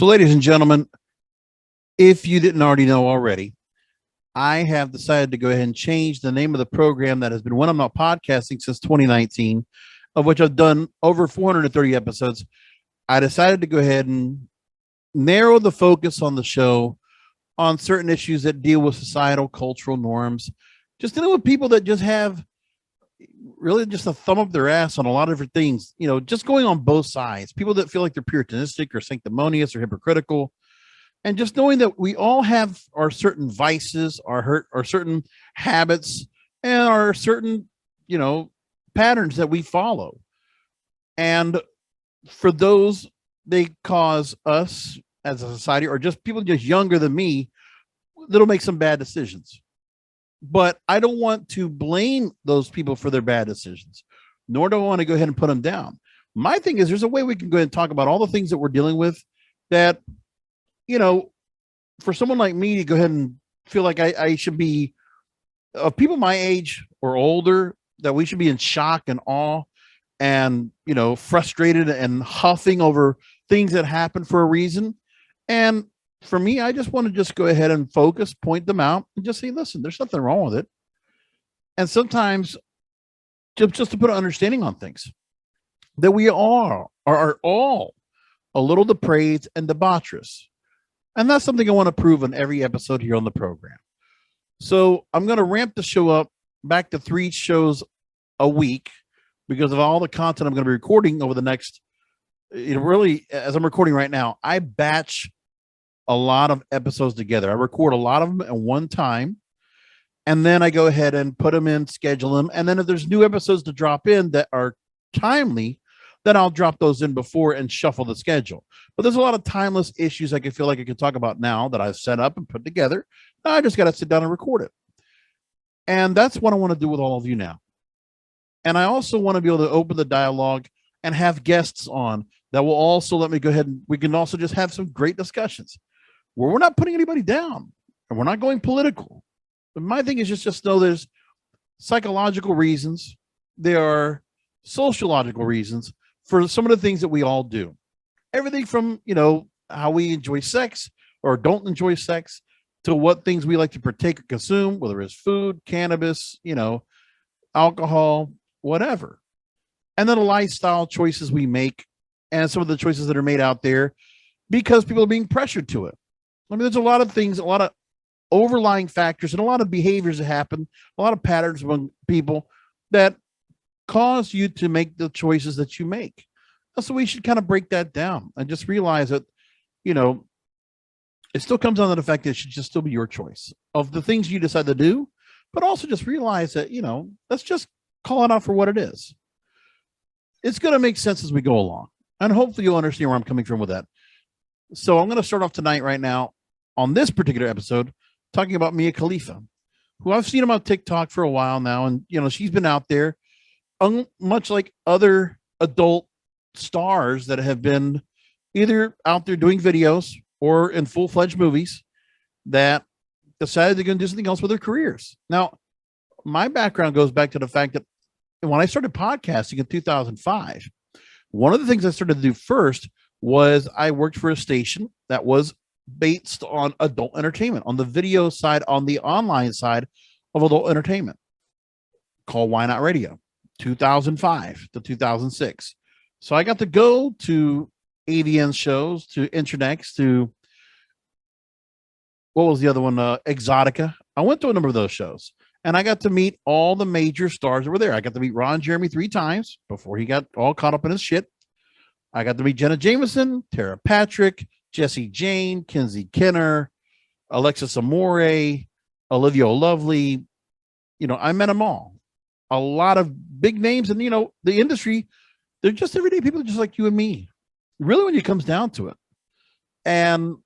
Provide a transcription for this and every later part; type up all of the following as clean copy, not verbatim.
So, ladies and gentlemen, if you didn't already know already, I have decided to go ahead and change the name of the program that has been When I'm Not Podcasting since 2019, of which I've done over 430 episodes. I decided to go ahead and narrow the focus on the show on certain issues that deal with societal, cultural norms, just dealing with people that just have really just a thumb up their ass on a lot of different things, just going on both sides. People that feel like they're puritanistic or sanctimonious or hypocritical, and just knowing that we all have our certain vices, our certain habits, and our certain, patterns that we follow. And for those, they cause us as a society, or just people just younger than me, that'll make some bad decisions. But I don't want to blame those people for their bad decisions, nor do I want to go ahead and put them down. My thing is, there's a way we can go ahead and talk about all the things that we're dealing with that, for someone like me to go ahead and feel like I should be, of people my age or older, that we should be in shock and awe and, frustrated and huffing over things that happen for a reason. And for me, I just want to just go ahead and focus, point them out, and just say, listen, there's nothing wrong with it. And sometimes just to put an understanding on things, that we are all a little depraved and debaucherous. And that's something I want to prove in every episode here on the program. So I'm going to ramp the show up back to 3 shows a week because of all the content I'm going to be recording over the next, really, as I'm recording right now, I batch a lot of episodes together. I record a lot of them at one time, and then I go ahead and put them in, schedule them. And then if there's new episodes to drop in that are timely, then I'll drop those in before and shuffle the schedule. But there's a lot of timeless issues I can feel like I can talk about now that I've set up and put together. I just got to sit down and record it. And that's what I want to do with all of you now. And I also want to be able to open the dialogue and have guests on that will also let me go ahead and we can also just have some great discussions where we're not putting anybody down and we're not going political. But my thing is just know there's psychological reasons. There are sociological reasons for some of the things that we all do. Everything from, how we enjoy sex or don't enjoy sex to what things we like to partake or consume, whether it's food, cannabis, alcohol, whatever. And then the lifestyle choices we make and some of the choices that are made out there because people are being pressured to it. I mean, there's a lot of things, a lot of overlying factors and a lot of behaviors that happen, a lot of patterns among people that cause you to make the choices that you make. So we should kind of break that down and just realize that, it still comes down to the fact that it should just still be your choice of the things you decide to do, but also just realize that, let's just call it out for what it is. It's going to make sense as we go along. And hopefully you'll understand where I'm coming from with that. So I'm going to start off tonight right now on this particular episode, talking about Mia Khalifa, who I've seen him on TikTok for a while now. And, she's been out there, much like other adult stars that have been either out there doing videos or in full-fledged movies that decided they're going to do something else with their careers. Now, my background goes back to the fact that when I started podcasting in 2005, one of the things I started to do first was I worked for a station that was based on adult entertainment, on the video side, on the online side of adult entertainment, called Why Not Radio, 2005 to 2006. So I got to go to AVN shows, to Internext, to what was the other one? Exotica. I went to a number of those shows and I got to meet all the major stars that were there. I got to meet Ron Jeremy 3 times before he got all caught up in his shit. I got to meet Jenna Jameson, Tara Patrick, Jesse Jane, Kinsey Kenner, Alexis Amore, Olivia Lovely. I met them all. A lot of big names. And, the industry, they're just everyday people just like you and me, really, when it comes down to it. And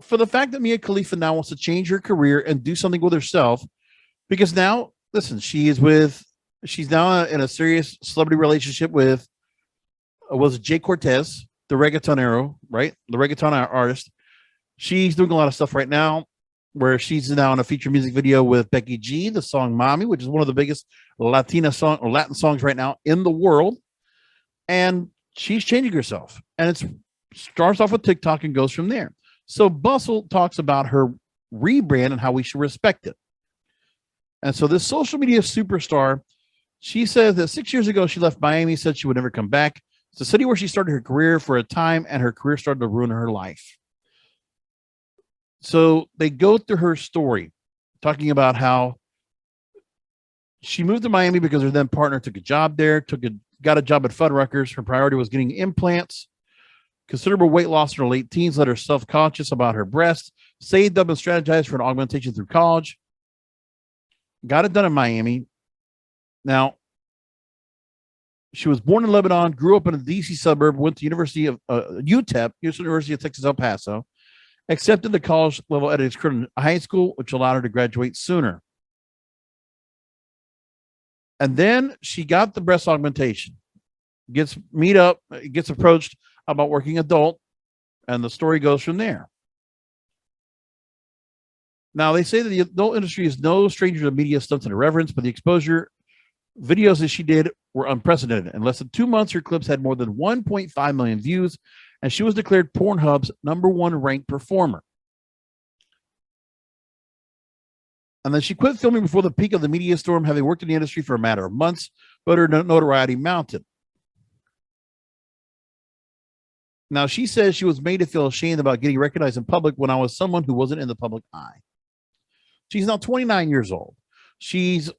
for the fact that Mia Khalifa now wants to change her career and do something with herself, because now, listen, she's now in a serious celebrity relationship with, was Jay Cortez, the reggaetonero, right? The reggaeton artist. She's doing a lot of stuff right now where she's now in a feature music video with Becky G, the song Mommy, which is one of the biggest Latin songs right now in the world. And she's changing herself. And it's starts off with TikTok and goes from there. So Bustle talks about her rebrand and how we should respect it. And so this social media superstar, she says that 6 years ago, she left Miami, said she would never come back. It's a city where she started her career for a time, and her career started to ruin her life. So they go through her story, talking about how she moved to Miami because her then partner took a job there, got a job at Fuddruckers. Her priority was getting implants. Considerable weight loss in her late teens led her self-conscious about her breasts, saved up and strategized for an augmentation through college. Got it done in Miami. Now, she was born in Lebanon, grew up in a D.C. suburb, went to University of UTEP, University of Texas El Paso, accepted the college level at high school, which allowed her to graduate sooner. And then she got the breast augmentation, gets approached about working adult, and the story goes from there. Now, they say that the adult industry is no stranger to media stunts and irreverence, but the exposure videos that she did were unprecedented. In less than 2 months, her clips had more than 1.5 million views, and she was declared Pornhub's #1 ranked performer. And then she quit filming before the peak of the media storm, having worked in the industry for a matter of months, but her notoriety mounted. Now, she says she was made to feel ashamed about getting recognized in public when I was someone who wasn't in the public eye. She's now 29 years old. She's,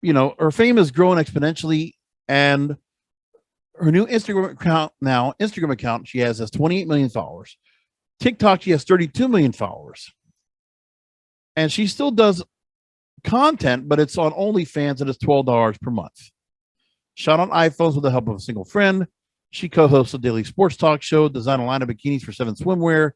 her fame has grown exponentially, and her new Instagram account she has 28 million followers. TikTok, she has 32 million followers. And she still does content, but it's on OnlyFans and it's $12 per month. Shot on iPhones with the help of a single friend. She co-hosts a daily sports talk show, designed a line of bikinis for Seven Swimwear,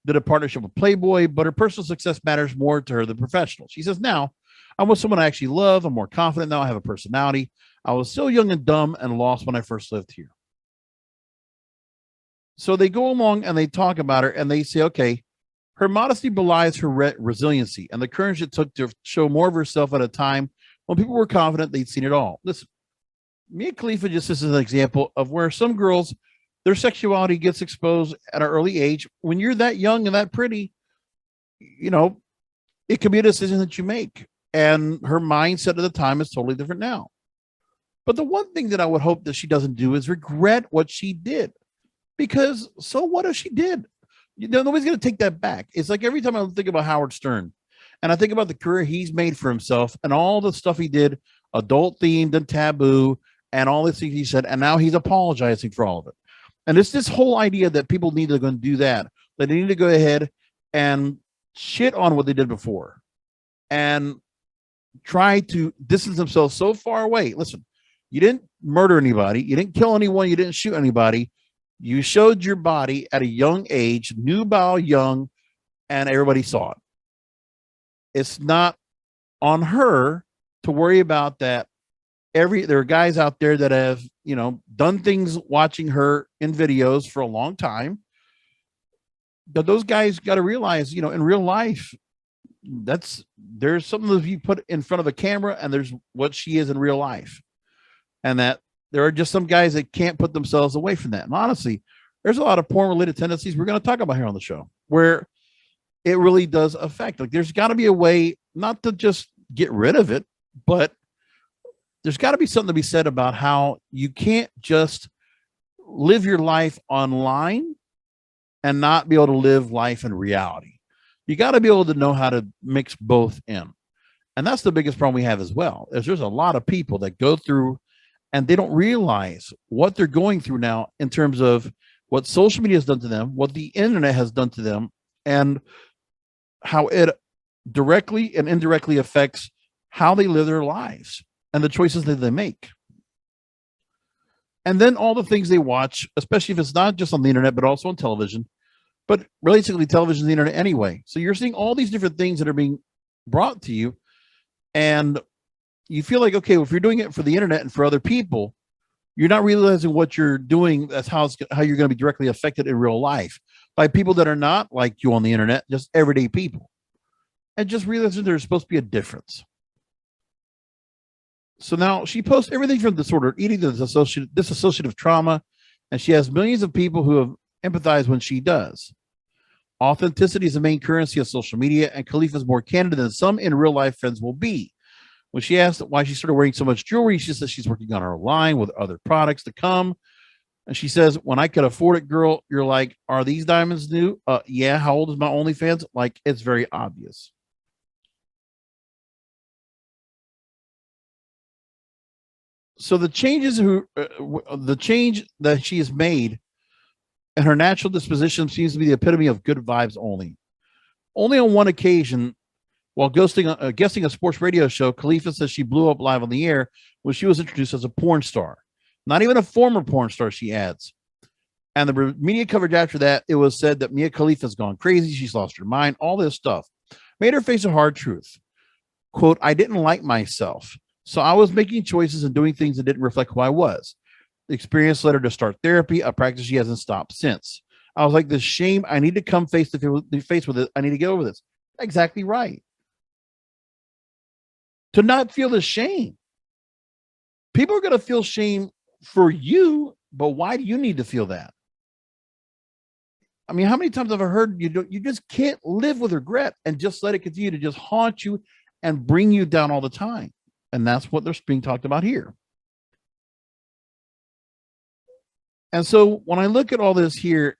did a partnership with Playboy, but her personal success matters more to her than professional. She says, now, I'm with someone I actually love. I'm more confident now. I have a personality. I was so young and dumb and lost when I first lived here. So they go along and they talk about her and they say, okay, her modesty belies her resiliency and the courage it took to show more of herself at a time when people were confident they'd seen it all. Listen, me and Khalifa just this is an example of where some girls, their sexuality gets exposed at an early age. When you're that young and that pretty, it can be a decision that you make. And her mindset at the time is totally different now. But the one thing that I would hope that she doesn't do is regret what she did. Because so what if she did? Nobody's going to take that back. It's like every time I think about Howard Stern and I think about the career he's made for himself and all the stuff he did, adult themed and taboo, and all the things he said, and now he's apologizing for all of it. And it's this whole idea that people need to go and do that they need to go ahead and shit on what they did before and try to distance themselves so far away. Listen, you didn't murder anybody. You didn't kill anyone. You didn't shoot anybody. You showed your body at a young age, nubile young, and everybody saw it. It's not on her to worry about that. There are guys out there that have, done things watching her in videos for a long time. But those guys got to realize, in real life, there's something that you put in front of a camera and there's what she is in real life. And that there are just some guys that can't put themselves away from that. And honestly, there's a lot of porn related tendencies we're going to talk about here on the show where it really does affect. Like there's got to be a way not to just get rid of it, but there's got to be something to be said about how you can't just live your life online and not be able to live life in reality. You got to be able to know how to mix both in. And that's the biggest problem we have as well, is there's a lot of people that go through and they don't realize what they're going through now in terms of what social media has done to them, what the internet has done to them, and how it directly and indirectly affects how they live their lives and the choices that they make. And then all the things they watch, especially if it's not just on the internet, but also on television, but basically television is the internet anyway. So you're seeing all these different things that are being brought to you. And you feel like, okay, well, if you're doing it for the internet and for other people, you're not realizing what you're doing. That's how you're going to be directly affected in real life by people that are not like you on the internet, just everyday people. And just realizing there's supposed to be a difference. So now she posts everything from disordered eating to dissociative trauma and she has millions of people who have empathized when she does. Authenticity is the main currency of social media, and Khalifa is more candid than some in real life friends will be. When she asked why she started wearing so much jewelry, she says she's working on her line with other products to come. And she says, when I could afford it, girl, you're like, are these diamonds new? Yeah. How old is my OnlyFans? Like, it's very obvious. So the the change that she has made and her natural disposition seems to be the epitome of good vibes only. Only on one occasion, while guesting a sports radio show, Khalifa says she blew up live on the air when she was introduced as a porn star. Not even a former porn star, she adds. And the media coverage after that, it was said that Mia Khalifa's gone crazy. She's lost her mind. All this stuff made her face a hard truth. Quote, I didn't like myself. So I was making choices and doing things that didn't reflect who I was. The experience led her to start therapy, a practice she hasn't stopped since. I was like, this shame, I need to come face to face with it. I need to get over this. Exactly right. To not feel the shame. People are going to feel shame for you, but why do you need to feel that? I mean, how many times have I heard you just can't live with regret and just let it continue to just haunt you and bring you down all the time? And that's what they're being talked about here. And so when I look at all this here,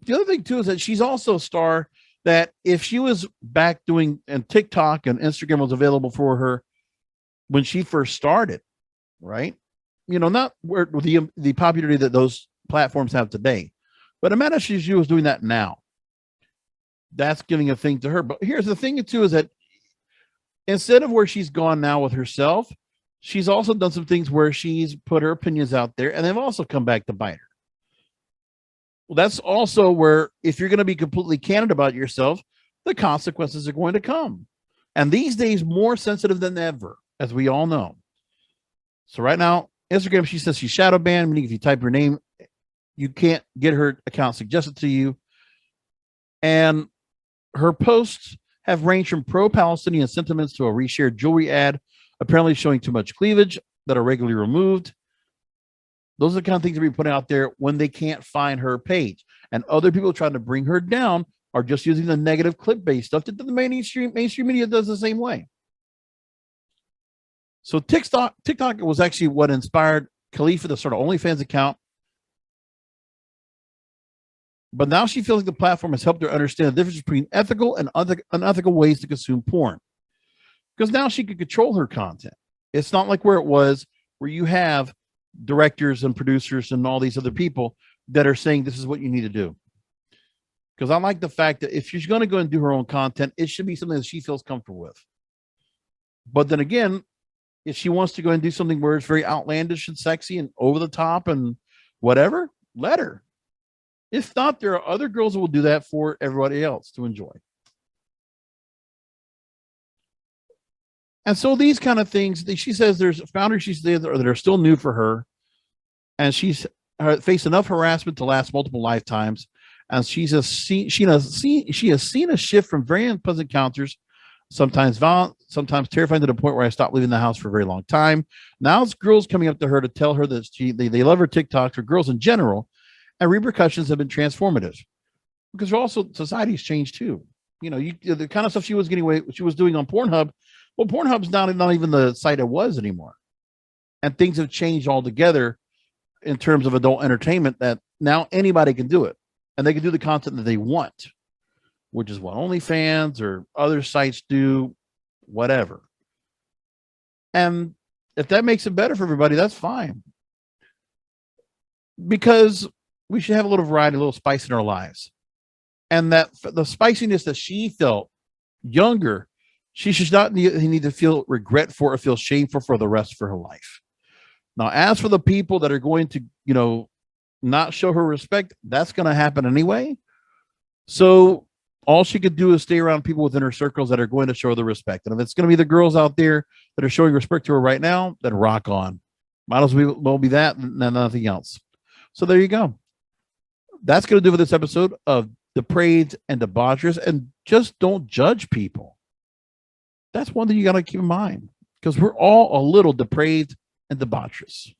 the other thing too is that she's also a star that if she was back doing, and TikTok and Instagram was available for her when she first started, right? You know, not where the popularity that those platforms have today, but imagine if she was doing that now. That's giving a thing to her. But here's the thing too, is that instead of where she's gone now with herself, she's also done some things where she's put her opinions out there and they've also come back to bite her. Well, that's also where if you're going to be completely candid about yourself, the consequences are going to come. And these days, more sensitive than ever, as we all know. So right now, Instagram, she says she's shadow banned, meaning if you type her name, you can't get her account suggested to you. And her posts have ranged from pro-Palestinian sentiments to a reshared jewelry ad, apparently showing too much cleavage, that are regularly removed. Those are the kind of things that we're putting out there when they can't find her page. And other people trying to bring her down are just using the negative clickbait stuff that the mainstream media does the same way. So TikTok was actually what inspired Khalifa to start an OnlyFans account. But now she feels like the platform has helped her understand the difference between ethical and unethical ways to consume porn. Because now she can control her content. It's not like where it was, where you have directors and producers and all these other people that are saying this is what you need to do. Because I like the fact that if she's going to go and do her own content, it should be something that she feels comfortable with. But then again, if she wants to go and do something where it's very outlandish and sexy and over the top and whatever, let her. If not, there are other girls who will do that for everybody else to enjoy. And so these kind of things, she says there's founders she says that are still new for her. And she's faced enough harassment to last multiple lifetimes. And she has seen a shift from very unpleasant encounters, sometimes violent, sometimes terrifying to the point where I stopped leaving the house for a very long time. Now it's girls coming up to her to tell her that they love her TikToks, or girls in general, and repercussions have been transformative. Because also society's changed too. You know, the kind of stuff she was doing on Pornhub. Well, Pornhub's not even the site it was anymore. And things have changed altogether in terms of adult entertainment, that now anybody can do it. And they can do the content that they want, which is what OnlyFans or other sites do, whatever. And if that makes it better for everybody, that's fine. Because we should have a little variety, a little spice in our lives. And that the spiciness that she felt younger, she should not need to feel regret for or feel shameful for the rest of her life. Now, as for the people that are going to, not show her respect, that's going to happen anyway. So all she could do is stay around people within her circles that are going to show her the respect. And if it's going to be the girls out there that are showing respect to her right now, then rock on. Might as well be that and nothing else. So there you go. That's going to do for this episode of Depraved and Debaucherous. And just don't judge people. That's one thing you got to keep in mind, because we're all a little depraved and debaucherous.